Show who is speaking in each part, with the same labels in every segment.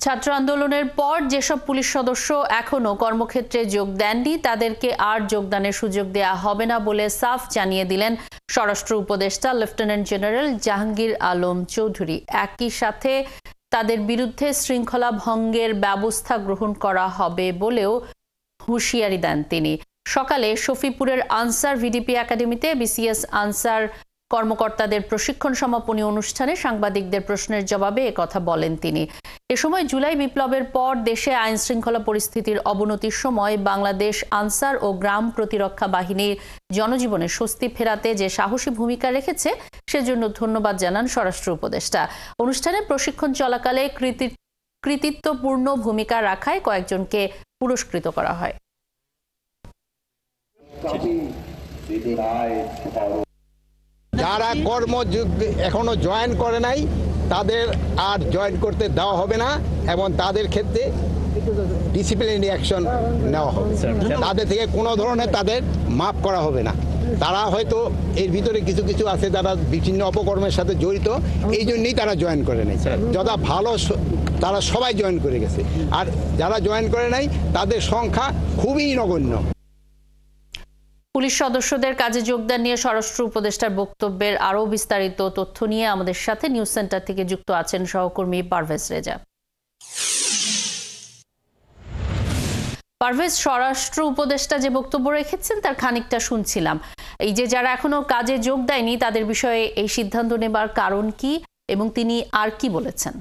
Speaker 1: ছাত্র আন্দোলনের পর যেসব পুলিশ সদস্য এখনো কর্মক্ষেত্রে যোগ দেননি তাদেরকে আর যোগদানের সুযোগ দেয়া হবে না বলে সাফ জানিয়ে দিলেন স্বরাষ্ট্র উপদেষ্টা লেফটেন্যান্ট জেনারেল জাহাঙ্গীর আলম চৌধুরী। একই সাথে তাদের বিরুদ্ধে শৃঙ্খলা ভঙ্গের ব্যবস্থা গ্রহণ করা হবে বলেও হুঁশিয়ারি দেন তিনি। সকালে শফিপুরের আনসার ভিডিপি একাডেমিতে বিসিএস আনসার কর্মকর্তাদের প্রশিক্ষণ সমাপনী অনুষ্ঠানে সাংবাদিকদের প্রশ্নের জবাবে একথা বলেন তিনি। এ সময় জুলাই বিপ্লবের পর দেশে আইন শৃঙ্খলা পরিস্থিতির অবনতির সময় বাংলাদেশ আনসার ও গ্রাম প্রতিরক্ষা বাহিনীর জনজীবনে স্বস্তি ফেরাতে যে সাহসী ভূমিকা রেখেছে সেজন্য ধন্যবাদ জানান স্বরাষ্ট্র উপদেষ্টা। অনুষ্ঠানে প্রশিক্ষণ চলাকালে কৃতিত্বপূর্ণ ভূমিকা রাখায় কয়েকজনকে পুরস্কৃত করা হয়।
Speaker 2: যারা কর্মযুদ্ধে এখনো জয়েন করে নাই তাদের আর জয়েন করতে দেওয়া হবে না এবং তাদের ক্ষেত্রে ডিসিপ্লিনারি অ্যাকশন নেওয়া হবে। তাদের থেকে কোনো ধরনের তাদের মাফ করা হবে না। তারা হয়তো এর ভিতরে কিছু কিছু আছে যারা বিভিন্ন অপকর্মের সাথে জড়িত, এই জন্যই তারা জয়েন করে নাই। যারা ভালো তারা সবাই জয়েন করে গেছে, আর যারা জয়েন করে নাই তাদের সংখ্যা খুবই নগণ্য।
Speaker 1: পুলিশ সদস্যদের কাজে যোগদান নিয়ে স্বরাষ্ট্র উপদেষ্টার বক্তব্যের আরও বিস্তারিত তথ্য নিয়ে আমাদের সাথে নিউজ সেন্টার থেকে যুক্ত আছেন সহকর্মী পারভেজ রেজা। পারভেজ, স্বরাষ্ট্র উপদেষ্টা যে বক্তব্য রেখেছেন তার খানিকটা শুনছিলাম। এই যে যারা এখনো কাজে যোগ দেয়নি তাদের বিষয়ে এই সিদ্ধান্ত নেবার কারণ কি এবং তিনি আর কি বলেছেন?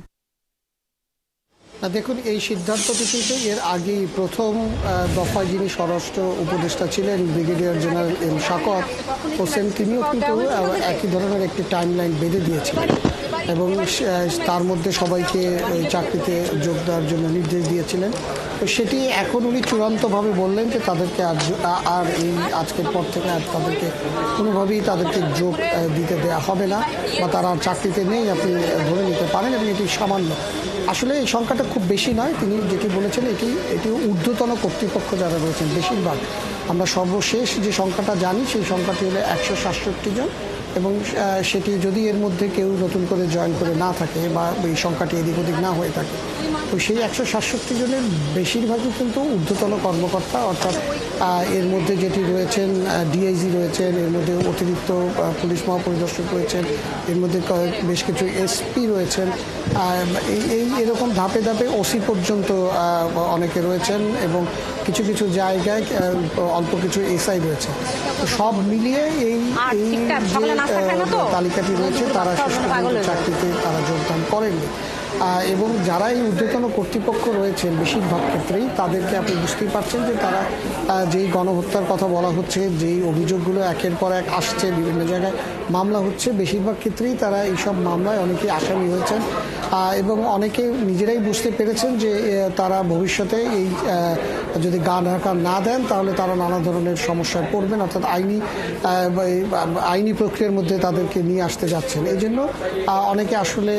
Speaker 3: দেখুন, এই সিদ্ধান্তটি কিন্তু এর আগেই প্রথম দফায় যিনি স্বরাষ্ট্র উপদেষ্টা ছিলেন ব্রিগেডিয়ার জেনারেল এম শাকত হোসেন, তিনিও কিন্তু একই ধরনের একটি টাইমলাইন বেঁধে দিয়েছিলেন এবং তার মধ্যে সবাইকে চাকরিতে যোগ দেওয়ার জন্য নির্দেশ দিয়েছিলেন। তো সেটি এখন উনি চূড়ান্তভাবে বললেন যে তাদেরকে আর এই আজকের পর থেকে আর তাদেরকে কোনোভাবেই তাদেরকে যোগ দিতে দেওয়া হবে না বা তারা আর চাকরিতে নেই, আপনি ধরে নিতে পারেন। এবং এটি সামান্য, আসলে এই সংখ্যাটা খুব বেশি নয়। তিনি যেটি বলেছেন এটি ঊর্ধ্বতন কর্তৃপক্ষ যারা রয়েছেন বেশিরভাগ, আমরা সর্বশেষ যে সংখ্যাটা জানি সেই সংখ্যাটি হলো 167 জন এবং সেটি যদি এর মধ্যে কেউ নতুন করে জয়েন করে না থাকে বা এই সংখ্যাটি এদিক ওদিক না হয়ে থাকে, তো সেই 167 জনের বেশিরভাগই কিন্তু ঊর্ধ্বতন কর্মকর্তা, অর্থাৎ এর মধ্যে যেটি রয়েছেন ডিআইজি রয়েছেন, এর মধ্যে অতিরিক্ত পুলিশ মহাপরিদর্শক রয়েছেন, এর মধ্যে বেশ কিছু এসপি রয়েছেন, এরকম ধাপে ধাপে ওসি পর্যন্ত অনেকে রয়েছেন এবং কিছু কিছু জায়গায় অল্প কিছু এসআই রয়েছে। তো সব মিলিয়ে এই তালিকাটি রয়েছে তারা শেষ পর্যন্ত চাকরিতে তারা যোগদান করেননি। এবং যারা এই ঊর্ধ্বতন কর্তৃপক্ষ রয়েছেন বেশিরভাগ ক্ষেত্রেই তাদেরকে আপনি বুঝতেই পারছেন যে তারা যেই গণহত্যার কথা বলা হচ্ছে, যেই অভিযোগগুলো একের পর এক আসছে, বিভিন্ন জায়গায় মামলা হচ্ছে, বেশিরভাগ ক্ষেত্রেই তারা এইসব মামলায় অনেকেই আসামি হয়েছেন এবং অনেকে নিজেরাই বুঝতে পেরেছেন যে তারা ভবিষ্যতে এই যদি গা ঢাকা না দেন তাহলে তারা নানা ধরনের সমস্যায় পড়বেন, অর্থাৎ আইনি প্রক্রিয়ার মধ্যে তাদেরকে নিয়ে আসতে যাচ্ছেন। এই জন্য অনেকে আসলে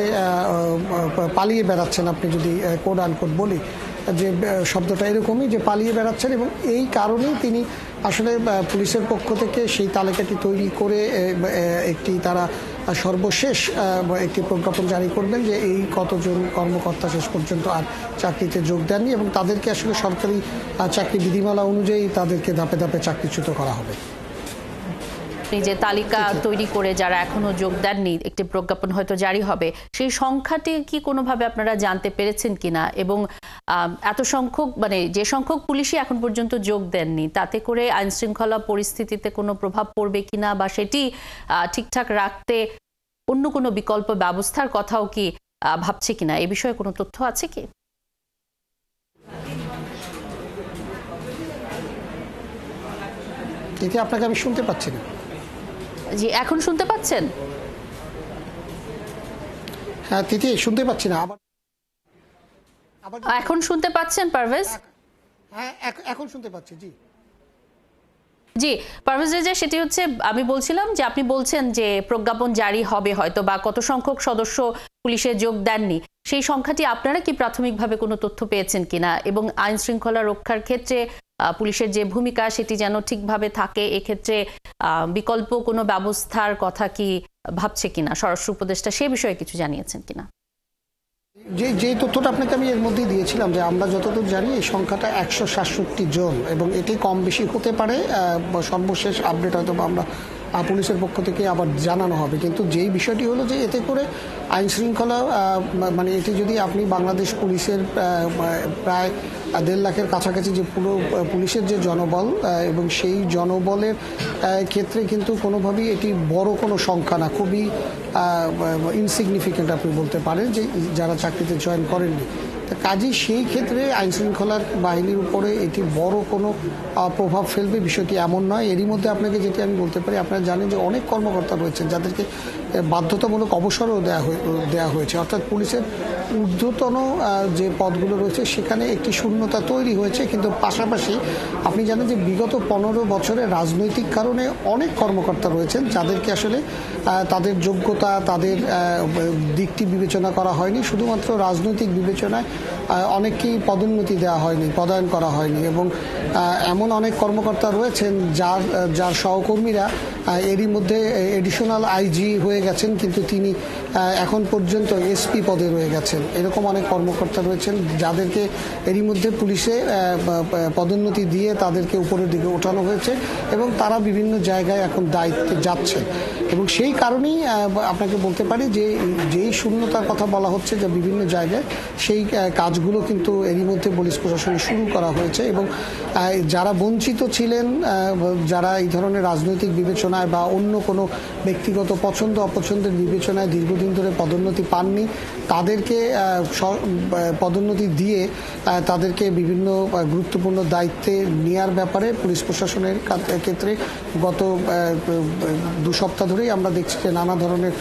Speaker 3: পালিয়ে বেড়াচ্ছেন, আপনি যদি কোড আনকোড বলি যে শব্দটা এরকমই, যে পালিয়ে বেড়াচ্ছেন। এবং এই কারণেই তিনি আসলে পুলিশের পক্ষ থেকে সেই তালিকাটি তৈরি করে একটি তারা সর্বশেষ একটি প্রজ্ঞাপন জারি করবেন যে এই কতজন কর্মকর্তা শেষ পর্যন্ত আর চাকরিতে যোগ দেননি এবং তাদেরকে আসলে সরকারি চাকরি বিধিমালা অনুযায়ী তাদেরকে ধাপে ধাপে চাকরিচ্যুত করা হবে।
Speaker 1: যে তালিকা তৈরি করে যারা এখনো যোগ দেননি একটি প্রজ্ঞাপন হয়তো জারি হবে, সেই সংখ্যাটি কি কোনোভাবে আপনারা জানতে পেরেছেন কিনা এবং এত সংখ্যক যে সংখ্যক পুলিশই এখন পর্যন্ত যোগ দেননি তাতে করে আইন শৃঙ্খলা পরিস্থিতিতে কোনো প্রভাব পড়বে কিনা বা সেটি ঠিকঠাক রাখতে অন্য কোনো বিকল্প ব্যবস্থার কথাও কি ভাবছে কিনা, এ বিষয়ে কোনো তথ্য আছে কি?
Speaker 3: এটি আপনাকে আমি শুনতে পাচ্ছি না।
Speaker 1: জি, এখন শুনতে পাচ্ছেন?
Speaker 3: হ্যাঁ তিথি, শুনতে পাচ্ছি না।
Speaker 1: এখন শুনতে পাচ্ছেন পারভেজ?
Speaker 3: হ্যাঁ এখন শুনতে পাচ্ছি। জি
Speaker 1: জি পারভেজ রেজা, সেটি হচ্ছে আমি বলছিলাম যে আপনি বলছেন যে প্রজ্ঞাপন জারি হবে হয়তো বা কত সংখ্যক সদস্য পুলিশে যোগ দেননি, সেই সংখ্যাটি আপনারা কি প্রাথমিকভাবে কোনো তথ্য পেয়েছেন কিনা এবং আইন শৃঙ্খলা রক্ষার ক্ষেত্রে পুলিশের যে ভূমিকা সেটি যেন ঠিকভাবে থাকে, এক্ষেত্রে বিকল্প কোনো ব্যবস্থার কথা কি ভাবছে কিনা স্বরাষ্ট্র উপদেষ্টা, সে বিষয়ে কিছু জানিয়েছেন কিনা?
Speaker 3: যে তথ্যটা আপনাকে আমি এর মধ্যেই দিয়েছিলাম যে আমরা যতদূর জানি এই সংখ্যাটা 167 জন এবং এটি কম বেশি হতে পারে। সর্বশেষ আপডেট হয়তো আমরা পুলিশের পক্ষ থেকে আবার জানানো হবে, কিন্তু যেই বিষয়টি হলো যে এতে করে আইন শৃঙ্খলা মানে এটি যদি আপনি বাংলাদেশ পুলিশের প্রায় 1.5 লাখের কাছাকাছি যে পুরো পুলিশের যে জনবল এবং সেই জনবলের ক্ষেত্রে কিন্তু কোনোভাবেই এটি বড় কোনো সংখ্যা না, খুবই ইনসিগনিফিকেন্ট আপনি বলতে পারেন যে যারা চাকরিতে জয়েন করেননি। কাজেই সেই ক্ষেত্রে আইন শৃঙ্খলার বাহিনীর উপরে এটি বড় কোনো প্রভাব ফেলবে বিষয়টি এমন নয়। এরই মধ্যে আপনাকে যেটি আমি বলতে পারি, আপনারা জানেন যে অনেক কর্মকর্তা রয়েছেন যাদেরকে বাধ্যতামূলক অবসরও দেওয়া হয়েছে, অর্থাৎ পুলিশের ঊর্ধ্বতন যে পদগুলো রয়েছে সেখানে একটি শূন্যতা তৈরি হয়েছে। কিন্তু পাশাপাশি আপনি জানেন যে বিগত 15 বছরে রাজনৈতিক কারণে অনেক কর্মকর্তা রয়েছেন যাদেরকে আসলে তাদের যোগ্যতা তাদের দিকটি বিবেচনা করা হয়নি, শুধুমাত্র রাজনৈতিক বিবেচনায় অনেককেই পদোন্নতি দেওয়া হয়নি, পদায়ন করা হয়নি এবং এমন অনেক কর্মকর্তা রয়েছেন যার সহকর্মীরা এরই মধ্যে এডিশনাল আইজি হয়ে গেছেন, কিন্তু তিনি এখন পর্যন্ত এসপি পদে রয়ে গেছেন। এরকম অনেক কর্মকর্তা রয়েছেন যাদেরকে এরই মধ্যে পুলিশে পদোন্নতি দিয়ে তাদেরকে উপরের দিকে ওঠানো হয়েছে এবং তারা বিভিন্ন জায়গায় এখন দায়িত্বে যাচ্ছে এবং সেই কারণেই আপনাকে বলতে পারি যে যেই শূন্যতার কথা বলা হচ্ছে যে বিভিন্ন জায়গায় সেই কাজগুলো কিন্তু এরই মধ্যে পুলিশ প্রশাসনে শুরু করা হয়েছে এবং যারা বঞ্চিত ছিলেন, যারা এই ধরনের রাজনৈতিক বিবেচনায় বা অন্য কোনো ব্যক্তিগত পছন্দ অপছন্দের বিবেচনায় দীর্ঘদিন ধরে পদোন্নতি পাননি, তাদেরকে পদোন্নতি দিয়ে তাদেরকে বিভিন্ন গুরুত্বপূর্ণ দায়িত্বে নেওয়ার ব্যাপারে পুলিশ প্রশাসনের ক্ষেত্রে গত 2 সপ্তাহ ধরেই আমরা দেখছি যে নানা ধরনের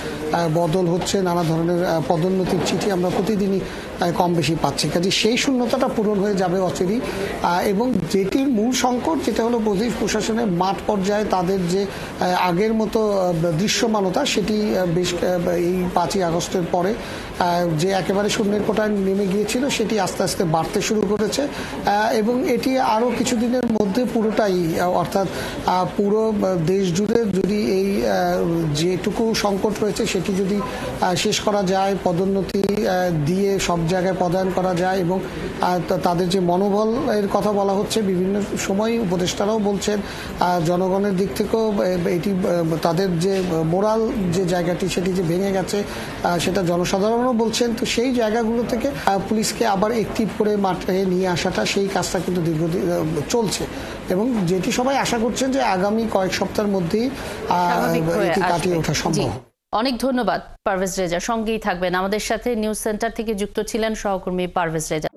Speaker 3: বদল হচ্ছে, নানা ধরনের পদোন্নতির চিঠি আমরা প্রতিদিনই কম বেশি পাচ্ছি। কাজে সেই শূন্যতাটা পূরণ হয়ে যাবে অচিরেই এবং যেটির মূল সংকট যেটা হলো পুলিশ প্রশাসনের মাঠ পর্যায়ে তাদের যে আগের মতো দৃশ্যমানতা সেটি বেশ এই 5ই আগস্টের পরে যে একেবারে শূন্যের কোটায় নেমে গিয়েছিল সেটি আস্তে আস্তে বাড়তে শুরু করেছে এবং এটি আরও কিছুদিনের মধ্যে পুরোটাই অর্থাৎ পুরো দেশ জুড়ে যদি এই যেটুকু সংকট রয়েছে সেটি যদি শেষ করা যায়, পদোন্নতি দিয়ে সব জায়গায় পদায়ন করা যায় এবং তাদের যে মনোবল এর কথা বলা হচ্ছে বিভিন্ন সময় উপদেষ্টারাও বলছেন, জনগণের দিক থেকেও এটি তাদের যে মোরাল যে জায়গাটি সেটি যে ভেঙে গেছে সেটা জনসাধারণও বলছেন। তো সেই জায়গাগুলো থেকে পুলিশকে আবার অ্যাক্টিভ করে মাঠে নিয়ে আসাটা সেই কাজটা কিন্তু দীর্ঘদিন চলছে এবং যেটি সবাই আশা করছেন যে আগামী কয়েক সপ্তাহের মধ্যেই এটি কাটিয়ে ওঠা সম্ভব।
Speaker 1: অনেক ধন্যবাদ পারভেজ রেজা, সঙ্গেই থাকবেন আমাদের সাথে। নিউজ সেন্টার থেকে যুক্ত ছিলেন সহকর্মী পারভেজ রেজা।